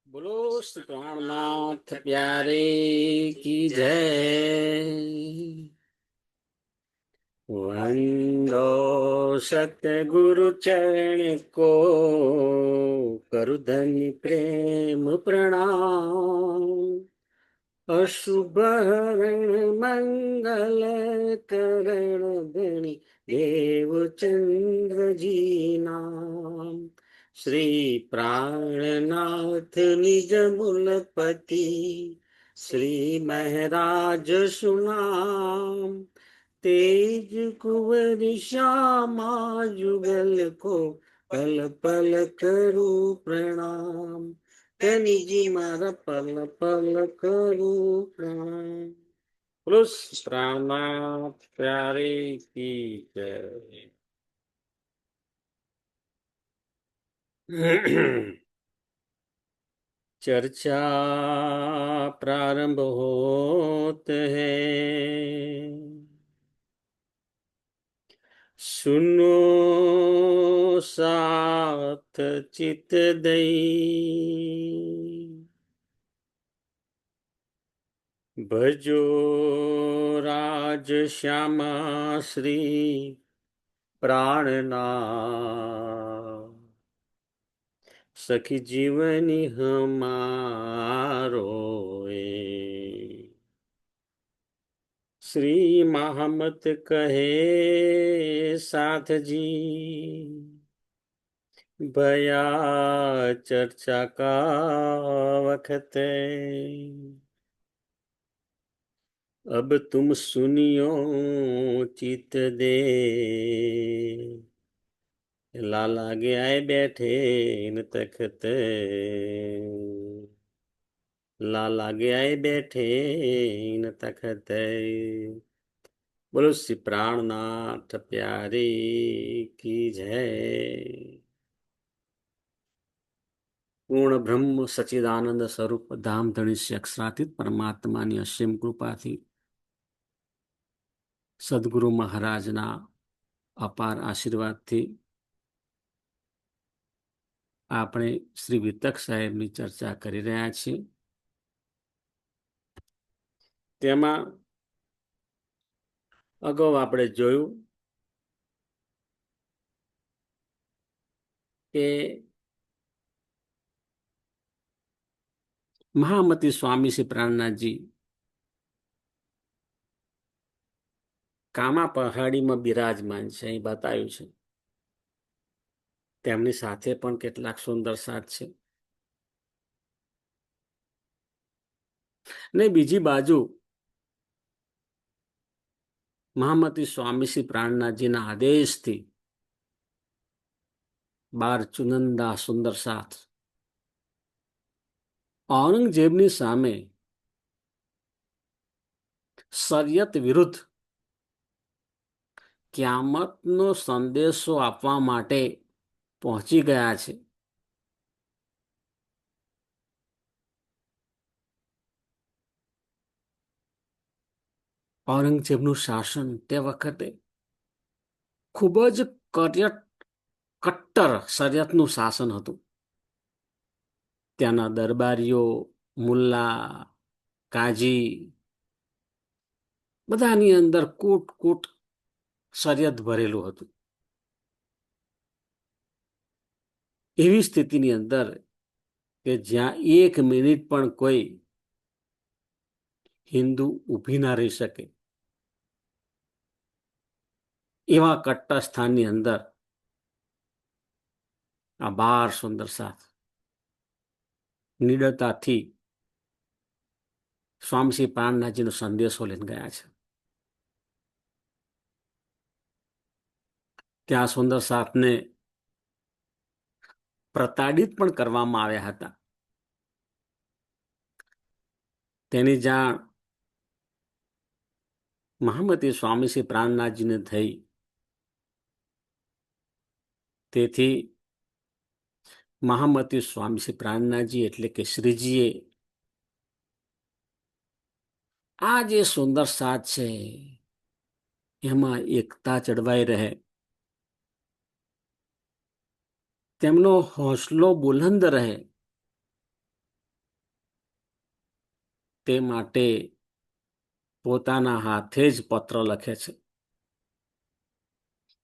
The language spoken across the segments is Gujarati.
बोलो श्री प्राणनाथ प्यारे की जय। वंदो सतगुरु चरण को, करु धन्य प्रेम प्रणाम। अशुभ हरण मंगल करण धनी देव चंद्र जी नाम। श्री प्राणनाथ निज मूलपति, श्री महराज सुनाम। तेज कुंवर श्यामा जुगल को, पल पल करू प्रणाम। जी मारा पल पल करू प्रणाम। बोलो प्राणनाथ प्यारे की जय। चर्चा प्रारंभ होत है, सुनो साथ चित दई। भजो राज श्यामा श्री प्राणनाथ, सखी जीवनी हमारो श्री महामत कहे साथ जी। भया चर्चा का वखत, अब तुम सुनियो चित दे। लाला गया बैठे न तखत, लाला गया बैठे न तखत। बोलो श्री प्राणनाथ प्यारे की जय। પૂર્ણ બ્રહ્મ સચિદાનંદ સ્વરૂપ ધામ ધણી અક્ષરાતીત પરમાત્માની અસીમ કૃપાથી, સદગુરુ મહારાજના અપાર આશીર્વાદથી આપણે શ્રી વિતક સાહેબની ચર્ચા કરી રહ્યા છીએ. તેમાં અગાઉ આપણે જોયું કે મહામતી સ્વામી શ્રી પ્રાણનાથજી કામા પહાડીમાં બિરાજમાન છે, અહીં બતાવ્યું છે. તેમની સાથે પણ કેટલાક સુંદર સાથ છે, ને બીજી બાજુ મહામતી સ્વામી શ્રી પ્રાણનાથજીના આદેશથી 12 ચુનંદા સુંદર સાથ ઔરંગઝેબની સામે શરિયત વિરુદ્ધ ક્યામતનો સંદેશો આપવા માટે પહોંચી ગયા છે. ઔરંગઝેબનું શાસન તે વખતે ખૂબ જ કટ્ટર શરિયતનું શાસન હતું. ત્યાંના દરબારીઓ, મુલ્લા, કાજી બધાની અંદર કૂટ કૂટ શરિયત ભરેલું હતું. એવી સ્થિતિની અંદર કે જ્યાં એક મિનિટ પણ કોઈ હિન્દુ ઊભી ના રહી શકે, એવા કટ્ટર સ્થાનની અંદર આ 12 સુંદર સાથ નિડરતાથી સ્વામી શ્રી પ્રાણનાથજીનો સંદેશો લઈને ગયા છે. ત્યાં સુંદર સાથને પ્રતાડિત પણ કરવામાં આવ્યા હતા. તેની જાણ મહામતી સ્વામી શ્રી પ્રાણનાથજીને થઈ. તેથી મહામતી સ્વામી શ્રી પ્રાણનાથજી એટલે કે શ્રીજીએ આ જે સુંદર સાથ છે એમાં એકતા જળવાઈ રહે, તેમનો હોંસલો બુલંદ રહે, તે માટે પોતાના હાથે જ પત્ર લખે છે,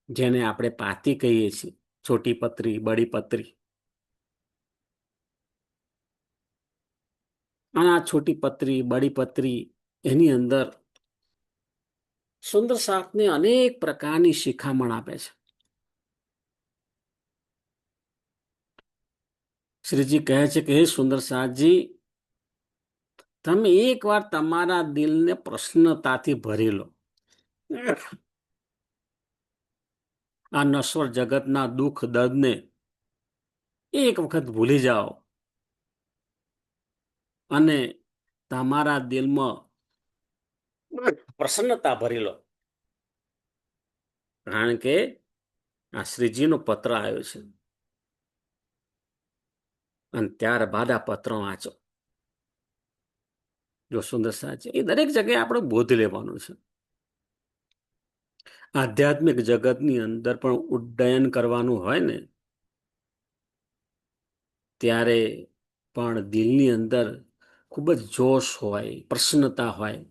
જેને આપણે પાતી કહીએ છીએ, છોટી પત્રી, બડી પત્રી. અને આ છોટી પત્રી, બડી પત્રી, એની અંદર સુંદર સાથને અનેક પ્રકારની શિખામણ આપે છે. શ્રીજી કહે છે કે હે સુંદર સાથજી, તમે એકવાર તમારા દિલને પ્રસન્નતાથી ભરી લો. આ નશ્વર જગતના દુઃખ દર્દને એક વખત ભૂલી જાઓ અને તમારા દિલમાં પ્રસન્નતા ભરી લો. કારણ કે આ શ્રીજીનો પત્ર આવ્યો છે અને ત્યારબાદ આ પત્ર વાંચો. જો સુંદર સાથ છે, એ દરેક જગ્યાએ આપણે બોધ લેવાનું છે. આધ્યાત્મિક જગતની અંદર પણ ઉડ્ડયન કરવાનું હોય ને, ત્યારે પણ દિલની અંદર ખૂબ જ જોશ હોય, પ્રસન્નતા હોય,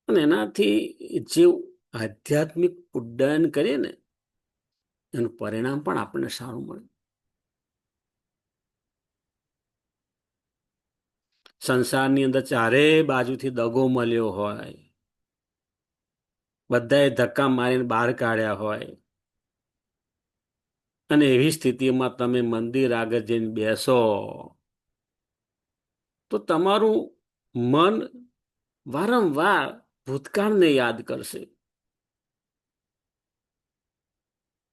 અને એનાથી જે આધ્યાત્મિક ઉડ્ડયન કરીએ ને, એનું પરિણામ પણ આપણને સારું મળે. સંસારની અંદર ચારે બાજુથી દગો મળ્યો હોય, બધાએ ધક્કા મારીને બહાર કાઢ્યા હોય, અને એવી સ્થિતિમાં તમે મંદિર આગળ જઈને બેસો તો તમારું મન વારંવાર ભૂતકાળને યાદ કરશે.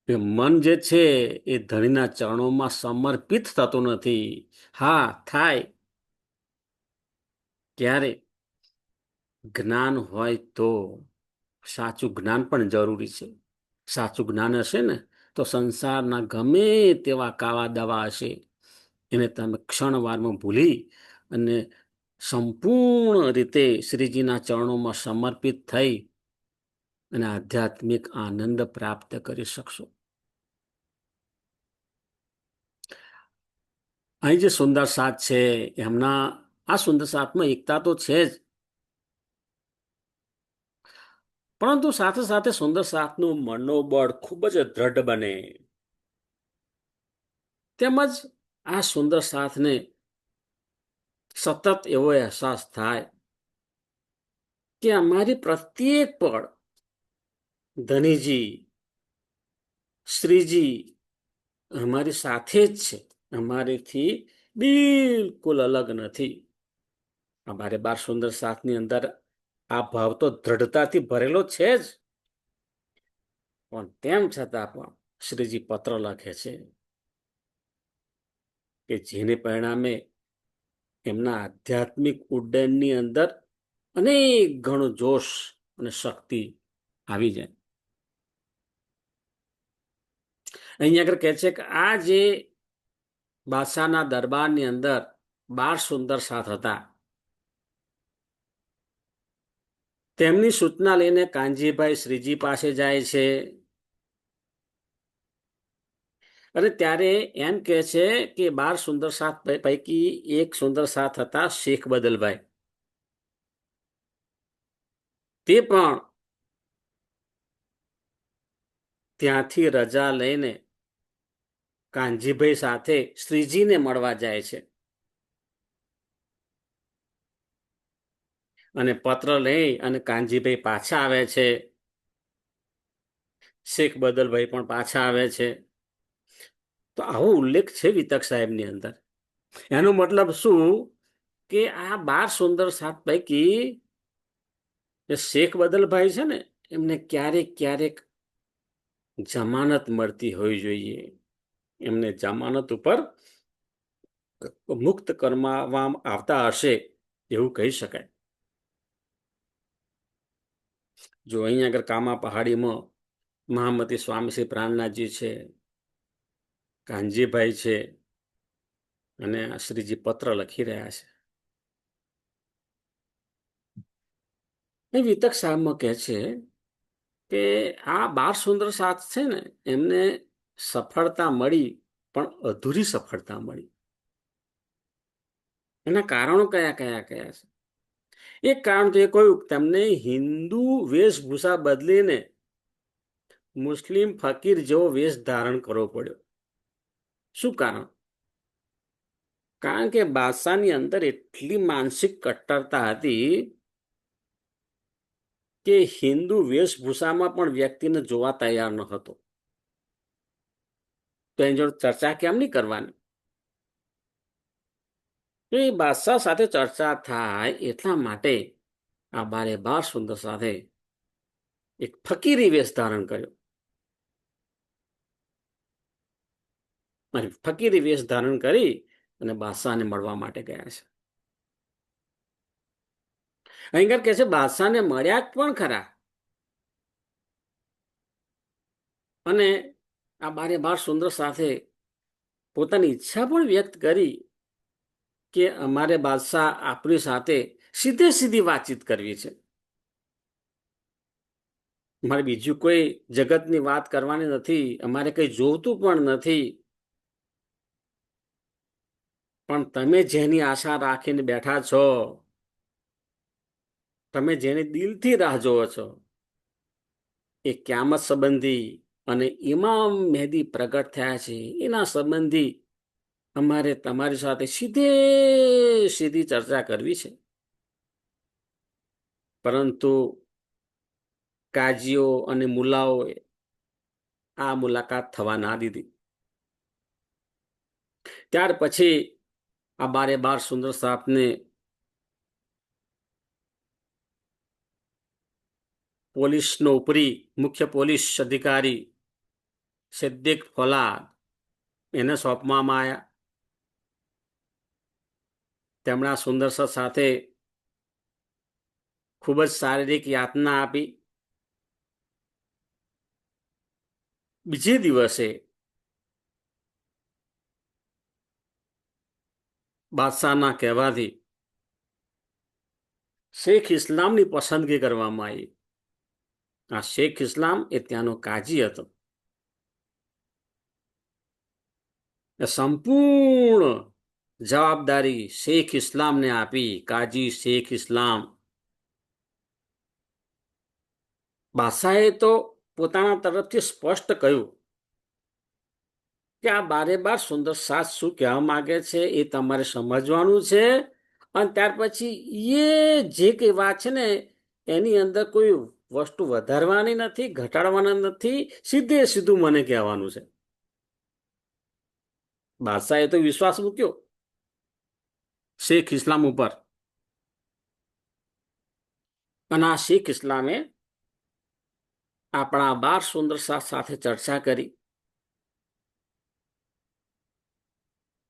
એ મન જે છે એ ધણીના ચરણોમાં સમર્પિત થતું નથી. હા, થાય ક્યારે? જ્ઞાન હોય તો. સાચું જ્ઞાન પણ જરૂરી છે. સાચું જ્ઞાન હશે ને તો સંસારના ગમે તેવા કાવા દવા હશે, એને તમે ક્ષણવારમાં ભૂલી અને સંપૂર્ણ રીતે શ્રીજીના ચરણોમાં સમર્પિત થઈ અને આધ્યાત્મિક આનંદ પ્રાપ્ત કરી શકશો. અહીં જે સુંદર સાથ છે, એમના આ સુંદર સાથમાં એકતા તો છે જ, પરંતુ સાથે સાથે સુંદર સાથનું મનોબળ ખૂબ જ દ્રઢ બને. તેમજ આ સુંદર સાથને સતત એવો અહેસાસ થાય કે અમારી પ્રત્યેક પળ ધનીજી, શ્રીજી અમારી સાથે જ છે, અમારીથી બિલકુલ અલગ નથી. અમારે બાર સુંદર સાથની અંદર આ ભાવ તો દ્રઢતાથી ભરેલો છે જ, પણ તેમ છતાં પણ શ્રીજી પત્ર લખે છે કે જેને પરિણામે એમના આધ્યાત્મિક ઉડ્ડયનની અંદર અનેક ગણો જોશ અને શક્તિ આવી જાય. અહીંયા આગળ કહે છે કે આ જે બાદશાહના દરબારની અંદર 12 સુંદર સાથ હતા, તેમની સૂચના લઈને કાનજીભાઈ શ્રીજી પાસે જાય છે અને ત્યારે એમ કહે છે કે 12 સુંદર સાથ પૈકી એક સુંદર સાથ હતા શેખ બદલભાઈ. તે પણ ત્યાંથી રજા લઈને કાનજીભાઈ સાથે શ્રીજીને મળવા જાય છે અને પત્ર લઈ અને કાનજીભાઈ પાછા આવે છે. શેખ બદલભાઈ પણ પાછા આવે છે. તો આવો ઉલ્લેખ છે વિતક સાહેબની અંદર. એનો મતલબ શું કે આ 12 સુંદર સાથ પૈકી શેખ બદલભાઈ છે ને, એમને ક્યારેક ક્યારેક જમાનત મળતી હોવી જોઈએ. એમને જમાનત ઉપર મુક્ત કરવામાં આવતા હશે એવું કહી શકાય. જો અહીંયા આગળ કામા પહાડીમાં મહામતી સ્વામી શ્રી પ્રાણનાથજી છે, કાનજીભાઈ છે, અને શ્રીજી પત્ર લખી રહ્યા છે. એ વિતક સાહેબમાં કહે છે કે આ 12 સુંદર સાથ છે ને, એમને સફળતા મળી પણ અધૂરી સફળતા મળી. એના કારણો કયા કયા કયા છે? એક કારણ તો એ કહ્યું તેમને હિન્દુ વેશભૂષા બદલીને મુસ્લિમ ફકીર જેવો વેશ ધારણ કરવો પડ્યો. શું કારણ? કારણ કે બાદશાહની અંદર એટલી માનસિક કટ્ટરતા હતી કે હિન્દુ વેશભૂષામાં પણ વ્યક્તિને જોવા તૈયાર ન હતો. તો એની જોડે ચર્ચા કેમ નહીં કરવાની? તો એ બાદશાહ સાથે ચર્ચા થાય એટલા માટે આ બારે બાર સુંદર સાથે એક ફકીરી વેશ ધારણ કર્યો અને ફકીરી વેશ ધારણ કરી અને બાદશાહને મળવા માટે ગયા છે. અહીં કહે છે બાદશાહને મળ્યા પણ ખરા અને આ બારે બાર સુંદર સાથે પોતાની ઈચ્છા પણ વ્યક્ત કરી કે અમારે બાદશાહ આપણી સાથે સીધે સીધી વાતચીત કરવી છે. અમારે બીજું કોઈ જગતની વાત કરવાની નથી, અમારે કંઈ જોવતું પણ નથી, પણ તમે જેની આશા રાખીને બેઠા છો, તમે જેની દિલથી રાહ જોવો છો, એ ક્યામત સંબંધી અને ઇમામ મહેદી પ્રગટ થયા છે એના સંબંધી અમારે તમારી સાથે સીધે સીધી ચર્ચા કરવી છે. પરંતુ કાજીઓ અને મુલાઓએ આ મુલાકાત થવા ના દીધી. ત્યાર પછી આ બારે બાર સુંદર સાહેબને પોલીસનો ઉપરી મુખ્ય પોલીસ અધિકારી સિદ્દીક ફોલાદ એને સોંપવામાં આવ્યા. તેમણે આ સુંદર સાથે ખૂબ જ શારીરિક યાતના આપી. બીજે દિવસે બાદશાહના કહેવાથી શેખ ઇસ્લામની પસંદગી કરવામાં આવી. આ શેખ ઇસ્લામ એ ત્યાંનો કાજી હતો. સંપૂર્ણ જવાબદારી શેખ ઇસ્લામને આપી. કાજી શેખ ઇસ્લામ. બાદશાહે તો પોતાના તરફથી સ્પષ્ટ કહ્યું કે આ બારે બાર સુંદર સાત શું કહેવા માંગે છે એ તમારે સમજવાનું છે અને ત્યાર પછી એ જે કઈ વાત છે ને એની અંદર કોઈ વસ્તુ વધારવાની નથી, ઘટાડવાના નથી, સીધે સીધું મને કહેવાનું છે. બાદશાહે તો વિશ્વાસ મૂક્યો શેખ ઇસ્લામ ઉપર અને આ શેખ ઇસ્લામે આપણા બાર સુંદર સાથે ચર્ચા કરી.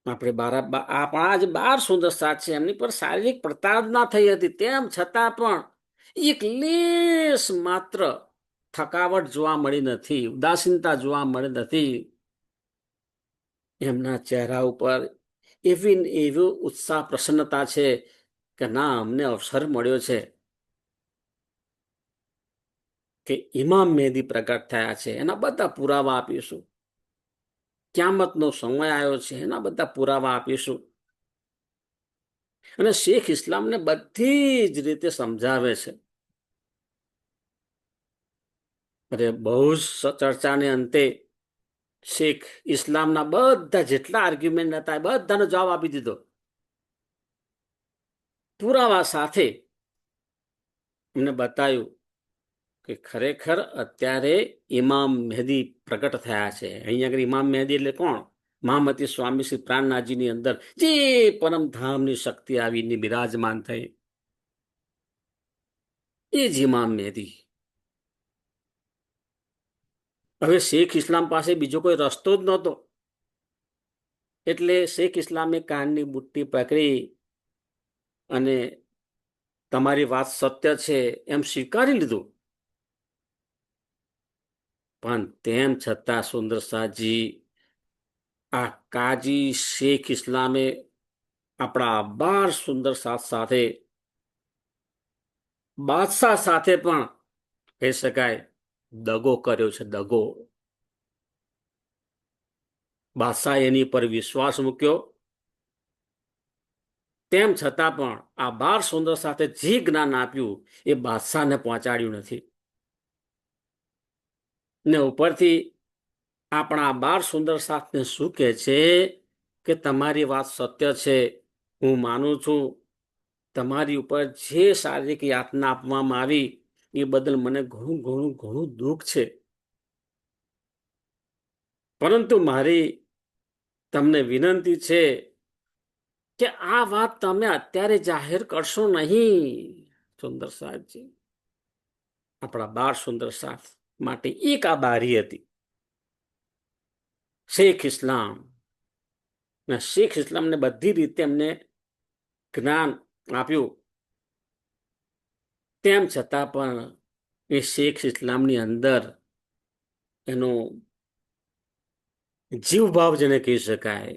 આપણા જે બાર સુંદર સાથ છે એમની પર શારીરિક પ્રતાડના થઈ હતી, તેમ છતાં પણ એક લેશ માત્ર થકાવટ જોવા મળી નથી, ઉદાસીનતા જોવા મળી નથી. એમના ચહેરા ઉપર એવી ઉત્સાહ પ્રસન્નતા છે કે ના, અમને અવસર મળ્યો છે કે ઇમામ મહેદી પ્રગટ થયા છે એના બધા પુરાવા આપીશું. ક્યામતનો સમય આવ્યો છે એના બધા પુરાવા આપીશું. અને શેખ ઇસ્લામને બધી જ રીતે સમજાવે છે. અરે બહુ જ ચર્ચાને અંતે શેખ ઇસ્લામના બધા જેટલા આર્ગ્યુમેન્ટ હતા બધાનો જવાબ આપી દીધો પુરાવા સાથે. એમને બતાવ્યું કે ખરેખર અત્યારે ઇમામ મહેદી પ્રગટ થયા છે. અહીંયા આગળ ઇમામ મહેદી એટલે કોણ? મહામતી સ્વામી શ્રી પ્રાણનાથજીની અંદર જે પરમધામની શક્તિ આવીને બિરાજમાન થઈ એ જ ઇમામ મહેદી. હવે શેખ ઇસ્લામ પાસે બીજો કોઈ રસ્તો જ નહોતો. એટલે શેખ ઇસ્લામે કાનની બુટ્ટી પકડી અને તમારી વાત સત્ય છે એમ સ્વીકારી લીધું. પણ તેમ છતાં સુંદર શાહજી, આ કાજી શેખ ઇસ્લામે આપણા બાર સુંદર સાથે બાદશાહ સાથે પણ કહી શકાય દગો કર્યો છે, દગો. બાદશાહ એની પર વિશ્વાસ મૂક્યો તેમ છતાં પણ આ 12 સુંદર સાથે જે જ્ઞાન આપ્યું એ બાદશાહને પહોંચાડ્યું નથી. ને ઉપરથી આપણા 12 સુંદર સાથને શું કહે છે કે તમારી વાત સત્ય છે, હું માનું છું. તમારી ઉપર જે શારીરિક યાતના આપવામાં આવી એ બદલ મને ઘણું ઘણું ઘણું દુઃખ છે, પરંતુ મારી તમને વિનંતી છે કે આ વાત તમે અત્યારે જાહેર કરશો નહીં. સુંદર સાહેબજી, આપણા 12 સુંદર સાથ માટે એક આ બારી હતી. શેખ ઇસ્લામ, શેખ ઇસ્લામને બધી રીતે એમને જ્ઞાન આપ્યું, તેમ છતાં પણ એ શેખ ઇસ્લામની અંદર એનો જીવભાવ જેને કહી શકાય,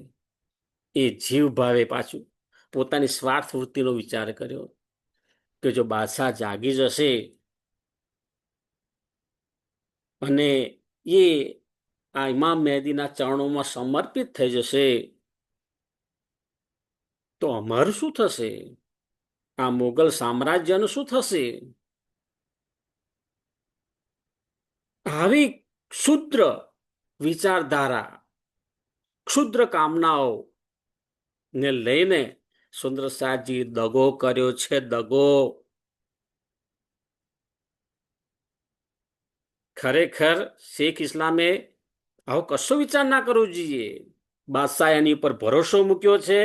એ જીવભાવે પાછું પોતાની સ્વાર્થ વૃત્તિનો વિચાર કર્યો કે જો બાદશાહ જાગી જશે અને એ આ ઇમામ મહેદીના ચરણોમાં સમર્પિત થઈ જશે તો અમારું શું થશે? આ મુગલ સામ્રાજ્યનું શું થશે? આવી ક્ષુદ્ર વિચારધારા, ક્ષુદ્ર કામનાઓ ને લઈને સુંદર સાહેબજી દગો કર્યો છે. દગો ખરેખર શેખ ઇસ્લામે આવો કશો વિચાર ના કરવો જોઈએ. બાદશાહ એની ઉપર ભરોસો મૂક્યો છે,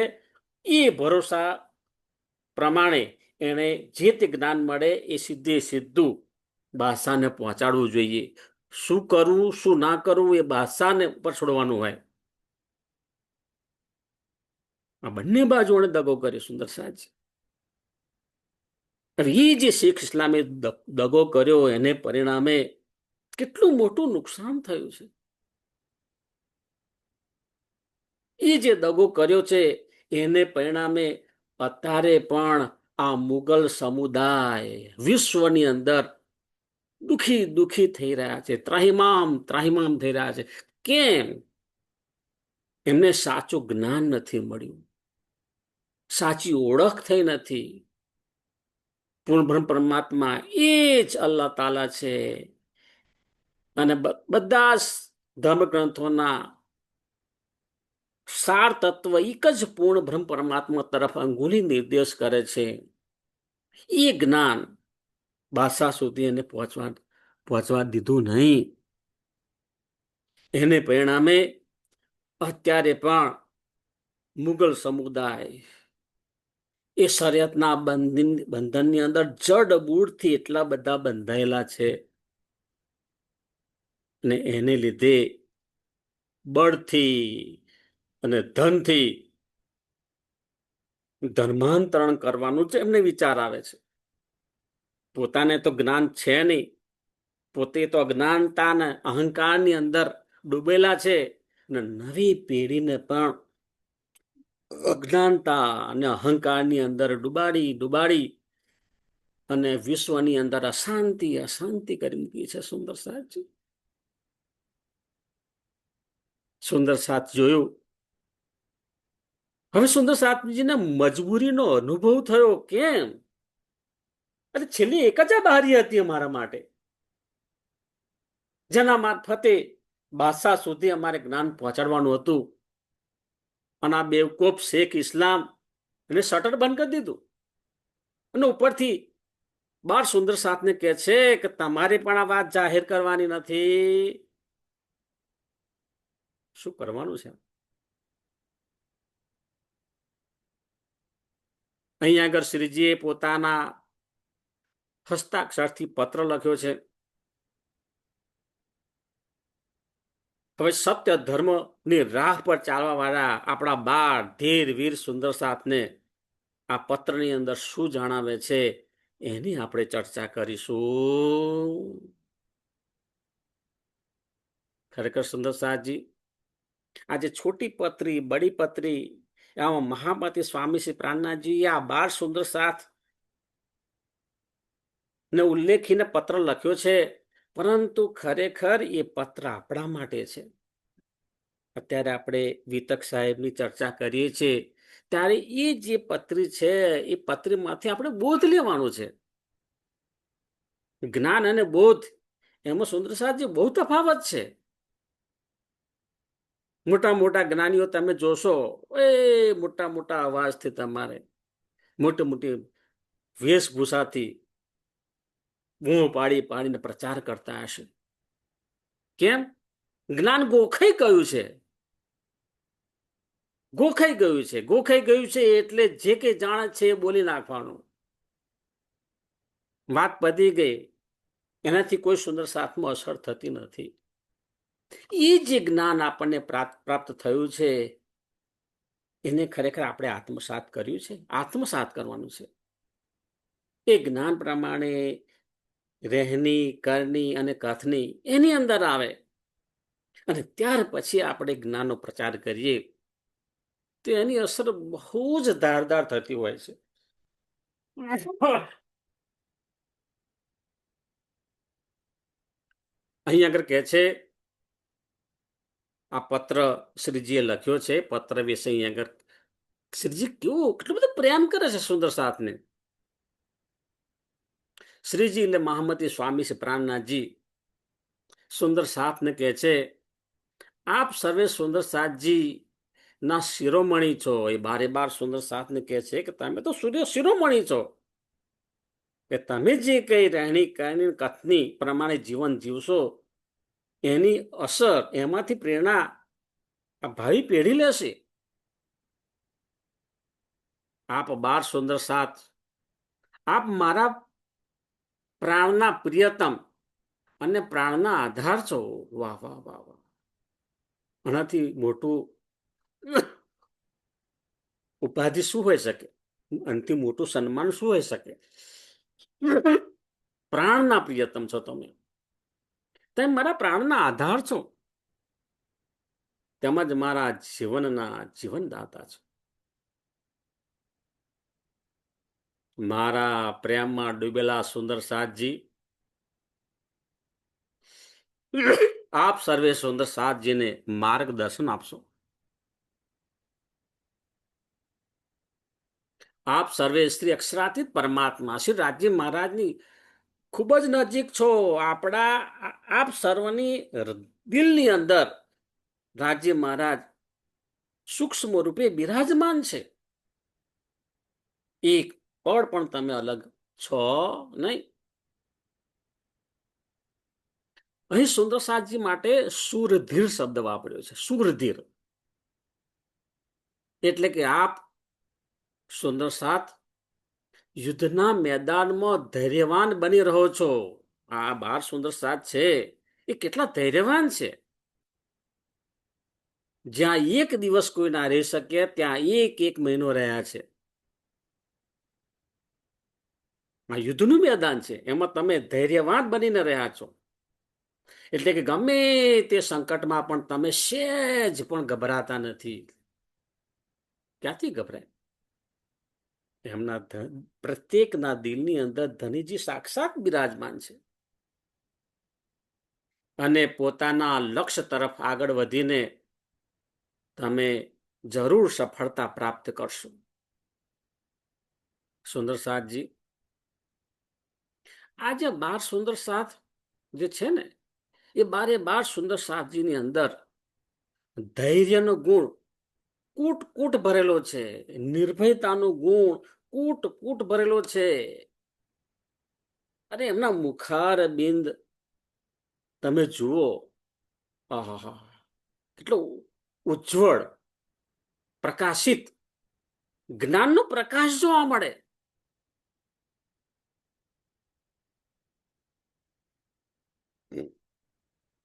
એ ભરોસા પ્રમાણે એને જે તે જ્ઞાન મળે એ સીધે સીધું બાદશાહને પહોંચાડવું જોઈએ. શું કરવું શું ના કરવું એ બાદશાહને ઉપર છોડવાનું હોય. આ બંને બાજુઓને દગો કર્યો સુંદર સાહેબજી. એ જે શેખ ઇસ્લામે દગો કર્યો એને પરિણામે કેટલું મોટું નુકસાન થયું છે. એ જે દગો કર્યો છે એને પરિણામે અત્યારે પણ આ મુગલ સમુદાય વિશ્વની અંદર દુખી દુખી થઈ રહ્યા છે, ત્રાહિમામ ત્રાહિમામ થઈ રહ્યા છે. કેમ? એમને સાચું જ્ઞાન નથી મળ્યું, સાચી ઓળખ થઈ નથી. પૂર્ણ બ્રહ્મ પરમાત્મા એ જ અલ્લાહ તાલા છે અને બધા ધર્મ ગ્રંથોના સાર તત્વ એક જ પૂર્ણ બ્રહ્મ પરમાત્મા તરફ અંગુલી નિર્દેશ કરે છે. એ જ્ઞાન બાદશાહ સુધી એને પહોંચવા દીધું નહીં. એને પરિણામે અત્યારે પણ મુગલ સમુદાય એ શરિયતના બંધનની અંદર જડબૂળથી એટલા બધા બંધાયેલા છે ને એને લીધે બળથી અને ધનથી ધર્માંતરણ કરવાનું છે એમને વિચાર આવે છે. પોતાને તો જ્ઞાન છે નહીં, પોતે તો અજ્ઞાનતા અને અહંકારની અંદર ડૂબેલા છે અને નવી પેઢીને પણ અજ્ઞાનતા અને અહંકારની અંદર ડુબાડી અને વિશ્વની અંદર અશાંતિ અશાંતિ કરી મૂકી છે. સુંદર સાહેબજી, સુંદર સાથ જોયું. હવે સુંદર સાહેબજીને મજબૂરીનો અનુભવ થયો. કેમ? અરે છેલ્લી એક જ બારી હતી અમારા માટે, જેના મારફતે બાદશાહ સુધી અમારે જ્ઞાન પહોંચાડવાનું હતું. અને આ બેવકૂફ શેખ ઇસ્લામ એને શટર બંધ કરી દીધું અને ઉપરથી 12 સુંદર સાથને કહે છે કે તમારે પણ આ વાત જાહેર કરવાની નથી. શું કરવાનું છે? અહીંયા આગળ શ્રીજીએ પોતાના હસ્તાક્ષરથી પત્ર લખ્યો છે. હવે સત્ય ધર્મની રાહ પર ચાલવા વાળા આપણા 12 ધીર વીર સુંદર સાથને આ પત્રની અંદર શું જણાવે છે એની આપણે ચર્ચા કરીશું. ખરેખર સુંદર સાહેબજી, આજે છોટી પત્રી બડી પત્રી એમાં મહામતી સ્વામી શ્રી પ્રાણનાથજી આ 12 સુંદર સાથ ને ઉલ્લેખીને પત્ર લખ્યો છે, પરંતુ ખરેખર એ પત્ર આપણા માટે છે. અત્યારે આપણે વિતક સાહેબની ચર્ચા કરીએ છીએ ત્યારે એ જે પત્રી છે એ પત્રીમાંથી આપણે બોધ લેવાનું છે. જ્ઞાન અને બોધ એમાં સુંદર સાહેબજી બહુ તફાવત છે. મોટા મોટા જ્ઞાનીઓ તમે જોશો, એ મોટા મોટા અવાજથી તમારે મોટી મોટી વેશભૂષાથી બૂમો પાડી પાડીને પ્રચાર કરતા હશે. કેમ? જ્ઞાન ગોખાઈ ગયું છે. ગોખાઈ ગયું છે. ગોખાઈ ગયું છે એટલે જે કંઈ જાણે છે એ બોલી નાખવાનું. વાત પતી ગઈ. એનાથી કોઈ સુંદર સાથમાં અસર થતી નથી. એ જે જ્ઞાન આપણને પ્રાપ્ત થયું છે એને ખરેખર આપણે આત્મસાત કર્યું છે. આત્મસાત કરવાનું છે. એ જ્ઞાન પ્રમાણે રહેની, કરની અને કથની એની અંદર આવે અને ત્યાર પછી આપણે જ્ઞાનનો પ્રચાર કરીએ તો એની અસર બહુ જ ધારદાર થતી હોય છે. અહીં આગળ કહે છે, આ પત્ર શ્રીજીએ લખ્યો છે. પત્ર વિશે અહીં આગળ શ્રીજી કેટલો બધો પ્રેમ કરે છે સુંદર સાથને. શ્રીજી એટલે મહામતી સ્વામી છે પ્રાણનાથજી. સુંદર સાથને કહે છે, આપ સર્વે સુંદર સાથજી ના શિરોમણી છો. એ બારે બાર સુંદર સાથને કહે છે કે તમે તો શિરોમણી છો. કે તમે જે કઈ રહેણી કહેણી કથની પ્રમાણે જીવન જીવશો એની અસર, એમાંથી પ્રેરણા આ ભાવિ પેઢી લેશે. આપ બાર સુંદર સાથ, આપ મારા પ્રાણના પ્રિયતમ અને પ્રાણના આધાર છો. વાહ વાહ વાહ વાહ! આનાથી મોટું ઉપાધિ શું હોઈ શકે? આનાથી મોટું સન્માન શું હોઈ શકે? પ્રાણના પ્રિયતમ છો તમે. તમે મારા પ્રાણના આધાર છો, તેમજ મારા જીવનના જીવનદાતા છો. મારા પ્રેમમાં ડૂબેલા સુંદર સાથજી, આપ સર્વે સુંદર સાથજીને માર્ગદર્શન આપશો. આપ સર્વે શ્રી અક્ષરાતીત પરમાત્મા શ્રી રાજ્ય મહારાજની ખૂબ જ નજીક છો. આપણા આપ સર્વની દિલની અંદર રાજ્ય મહારાજ સૂક્ષ્મ રૂપે બિરાજમાન છે. એક પળ પણ તમે અલગ છો નહીં. અહીં સુંદર સાથજી માટે સુરધીર શબ્દ વાપર્યો છે. સુરધીર એટલે કે આપ સુંદર સાથ યુદ્ધના મેદાનમાં ધૈર્યવાન બની રહો છો. આ 12 સુંદર સાથ છે એ કેટલા ધૈર્યવાન છે. જ્યાં એક દિવસ કોઈ ના રહી શકે ત્યાં એક મહિનો રહ્યા છે. આ યુદ્ધનું મેદાન છે, એમાં તમે ધૈર્યવાન બનીને રહ્યા છો. એટલે કે ગમે તે સંકટમાં પણ તમે સહેજ પણ ગભરાતા નથી. ક્યાંથી ગભરાય? એમના પ્રત્યેકના દિલની અંદર ધનીજી સાક્ષાત બિરાજમાન છે અને પોતાના લક્ષ્ય તરફ આગળ વધીને તમે જરૂર સફળતા પ્રાપ્ત કરશો. સુંદર સાથજી, આ જે 12 સુંદર સાથ જે છે ને એ 12 સુંદર સાથજીની અંદર ધૈર્યનો ગુણ કૂટ કૂટ ભરેલો છે. નિર્ભયતાનો ગુણ કૂટ કૂટ ભરેલો છે. અને એમના મુખાર બિંદ તમે જુઓ, આહા, કેટલો ઉજ્જવળ પ્રકાશિત જ્ઞાનનો પ્રકાશ જોવા મળે.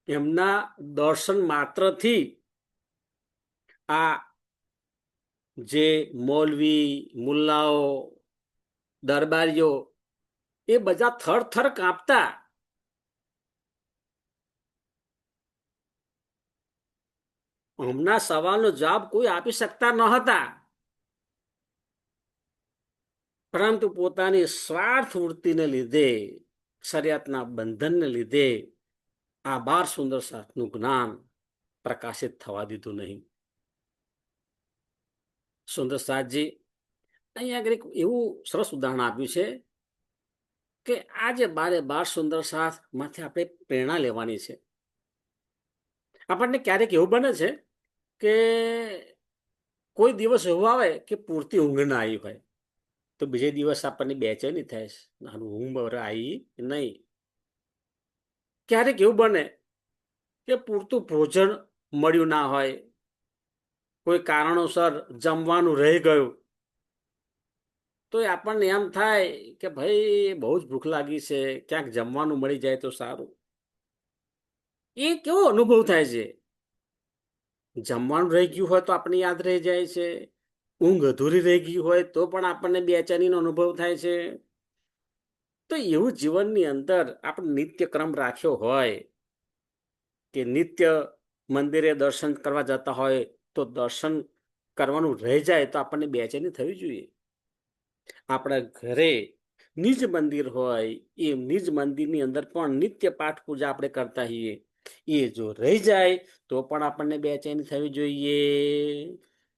એમના દર્શન માત્રથી આ જે મૌલવી, મુલ્લાઓ, દરબારીઓ એ બધા થર થર કાંપતા. હમણાં સવાલનો જવાબ કોઈ આપી શકતા ન હતા, પરંતુ પોતાની સ્વાર્થ વૃત્તિને લીધે, શરિયતના બંધનને લીધે આ 12 સુંદર સાથ, 'નું જ્ઞાન પ્રકાશિત થવા દીધું નહીં. સુંદર સાથજી અહીંયા આગળ એક એવું સરસ ઉદાહરણ આપ્યું છે કે આ જે બારે બાર સુંદર સાથ માંથી આપણે પ્રેરણા લેવાની છે. આપણને ક્યારેક એવું બને છે કે કોઈ દિવસ એવો આવે કે પૂરતી ઊંઘ ના આવી હોય તો બીજે દિવસ આપણને બેચેની થાય છે, ઊંઘ બરાબર આવી નહીં. ક્યારેક એવું બને કે પૂરતું ભોજન મળ્યું ના હોય, કોઈ કારણોસર જમવાનું રહી ગયું, તો આપણને એમ થાય કે ભાઈ બહુ જ ભૂખ લાગી છે, ક્યાંક જમવાનું મળી જાય તો સારું. એ કેવો અનુભવ થાય છે. જમવાનું રહી ગયું હોય તો આપણને યાદ રહી જાય છે, ઊંઘ અધૂરી રહી ગઈ હોય તો પણ આપણને બેચેનીનો અનુભવ થાય છે. તો એવું જીવનની અંદર આપણે નિત્યક્રમ રાખ્યો હોય કે નિત્ય મંદિરે દર્શન કરવા જતા હોય તો દર્શન કરવાનું રહી જાય તો આપણને બેચેની થવી જોઈએ. આપણા ઘરે નિજ મંદિર હોય એ નિજ મંદિરની અંદર પણ નિત્ય પાઠ પૂજા આપણે કરતા હોઈએ, એ જો રહી જાય તો પણ આપણને બેચેની થવી જોઈએ.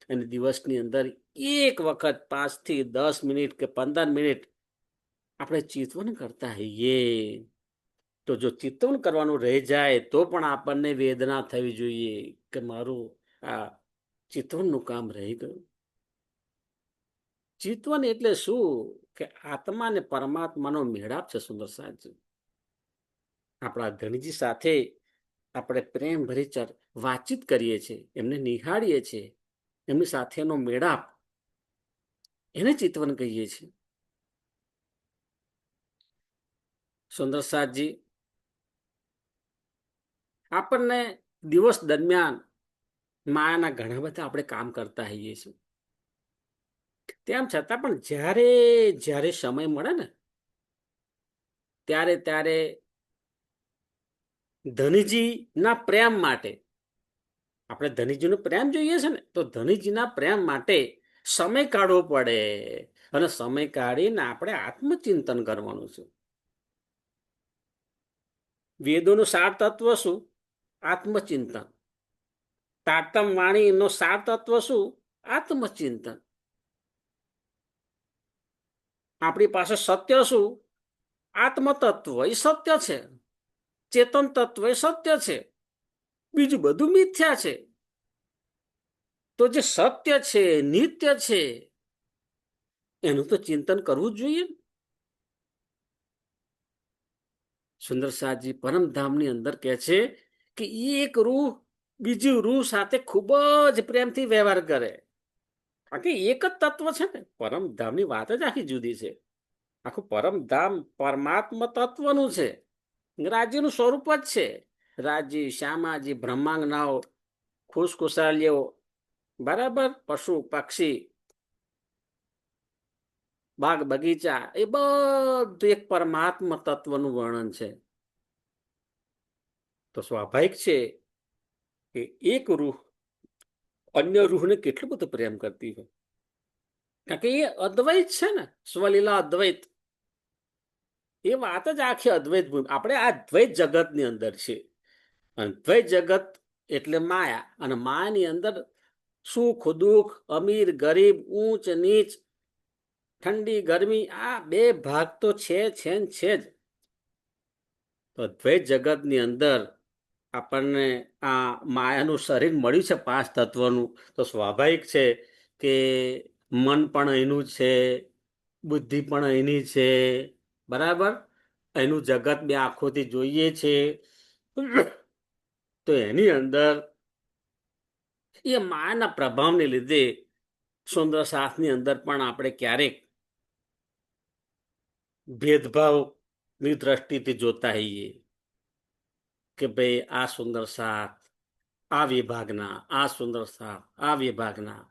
અને દિવસની અંદર એક વખત 5 થી 10 મિનિટ કે 15 મિનિટ આપણે ચિંતવન કરતા હોઈએ, તો જો ચિંતવન કરવાનું રહી જાય તો પણ આપણને વેદના થવી જોઈએ કે મારું આ ચિંતવનનું કામ રહી ગયું. ચિંતવન એટલે શું કે આત્મા અને પરમાત્માનો મેળાપ છે. સુંદર સાહેબજી, આપણા ધણીજી સાથે આપણે પ્રેમ ભરી વાતચીત કરીએ છીએ, એમને નિહાળીએ છીએ, એમની સાથેનો મેળાપ, એને ચિંતવન કહીએ છીએ. સુંદર સાહેબજી, આપણને દિવસ દરમિયાન માયાના ઘણા બધા આપણે કામ કરતા હોઈએ છીએ. તેમ છતાં પણ જ્યારે જ્યારે સમય મળે ને ત્યારે ત્યારે ધનીજીના પ્રેમ માટે, આપણે ધનીજીનો પ્રેમ જોઈએ છે ને, તો ધનીજીના પ્રેમ માટે સમય કાઢવો પડે અને સમય કાઢીને આપણે આત્મચિંતન કરવાનું છે. વેદોનું સાર તત્વ શું? આત્મચિંતન. તાતમ વાણીનો સાર તત્વ શું? આત્મચિંતન. આપણી પાસે સત્ય શું? આત્મતત્વ એ સત્ય છે, ચેતન તત્વ એ સત્ય છે, બીજું બધું મિથ્યા છે. તો જે સત્ય છે, નિત્ય છે, એનું તો ચિંતન કરવું જ જોઈએ. સુંદર સાહજી પરમધામની અંદર કહે છે કે એક રૂહ બીજી રૂહ સાથે ખૂબ જ પ્રેમથી વ્યવહાર કરે. બાકી એક જ તત્વ છે ને, પરમધામની વાત જ આખી જુદી છે. આખું પરમધામ પરમાત્મા તત્વનું છે, રાજ્યનું સ્વરૂપ જ છે. રાજી, શ્યામાજી, બ્રહ્માંગનાઓ, ખુશખુશાલીઓ, બરાબર, પશુ પક્ષી, બાગ બગીચા, એ બધું એક પરમાત્મા તત્વનું વર્ણન છે. તો સ્વાભાવિક છે કે એક રૂહ અન્ય રૂહને કેટલું બધું પ્રેમ કરતી હોય, કારણ કે એ અદ્વૈત છે ને, સ્વલીલા અદ્વૈત. એ વાત જ આખી અદ્વૈત. આપણે આ દ્વૈત જગતની અંદર છે. દ્વૈત જગત એટલે માયા, અને માયાની અંદર સુખ દુઃખ, અમીર ગરીબ, ઊંચ નીચ, ઠંડી ગરમી, આ બે ભાગ તો છે જ. તો દ્વૈત જગતની અંદર આપણને આ માયાનું શરીર મળ્યું છે 5 તત્વનું, તો સ્વાભાવિક છે કે મન પણ એનું છે, બુદ્ધિ પણ એની છે, બરાબર. એનું જગત બે આંખોથી જોઈએ છે, તો એની અંદર એ માયાના પ્રભાવને લીધે સુંદર સાથની અંદર પણ આપણે ક્યારેક ભેદભાવની દ્રષ્ટિથી જોતા હોઈએ કે ભાઈ આ સુંદર સાથ આ વિભાગના, આ સુંદર સાથ આ વિભાગના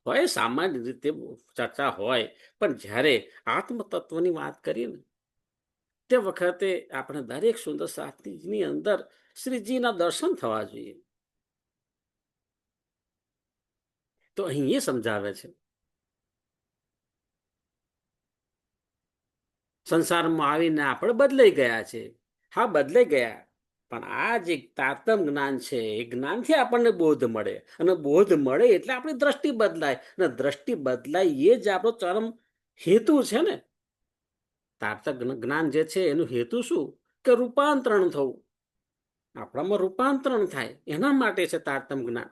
હોય. સામાન્ય રીતે ચર્ચા હોય, પણ જ્યારે આત્મતત્વની વાત કરીએ ને તે વખતે આપણે દરેક સુંદર સાથની અંદર શ્રીજીના દર્શન થવા જોઈએ. તો અહીં એ સમજાવે છે, સંસારમાં આવીને આપણે બદલાઈ ગયા છે. હા, બદલાઈ ગયા, પણ આ જે તારતમ જ્ઞાન છે એ જ્ઞાનથી આપણને બોધ મળે, અને બોધ મળે એટલે આપણી દ્રષ્ટિ બદલાય, અને દ્રષ્ટિ બદલાય એ જ આપણો ચરમ હેતુ છે ને. તારતક જ્ઞાન જે છે એનું હેતુ શું? કે રૂપાંતરણ થવું, આપણામાં રૂપાંતરણ થાય, એના માટે છે તારતમ જ્ઞાન.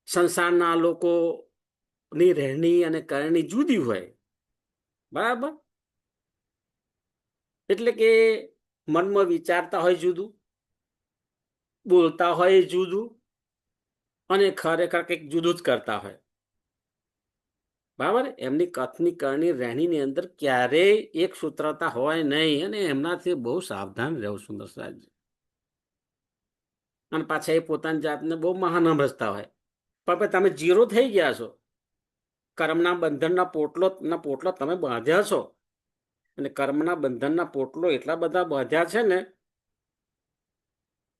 સંસારના લોકોની રહેણી અને કરણી જુદી હોય, બરાબર? એટલે કે મનમાં વિચારતા હોય જુદું, બોલતા હોય જુદું, અને ખરેખર કંઈક જુદું જ કરતા હોય, બરાબર? એમની કથની કરણી રહેણીની અંદર ક્યારેય એક સૂત્રતા હોય નહીં, અને એમનાથી બહુ સાવધાન રહેવું સુંદર સાહેબજી. અને પાછા એ પોતાની જાતને બહુ મહાન સમજતા હોય, પણ તમે જીરો થઈ ગયા છો, કર્મના બંધનના પોટલો તમે બાંધ્યા છો, અને કર્મના બંધનના પોટલો એટલા બધા બાંધ્યા છે ને,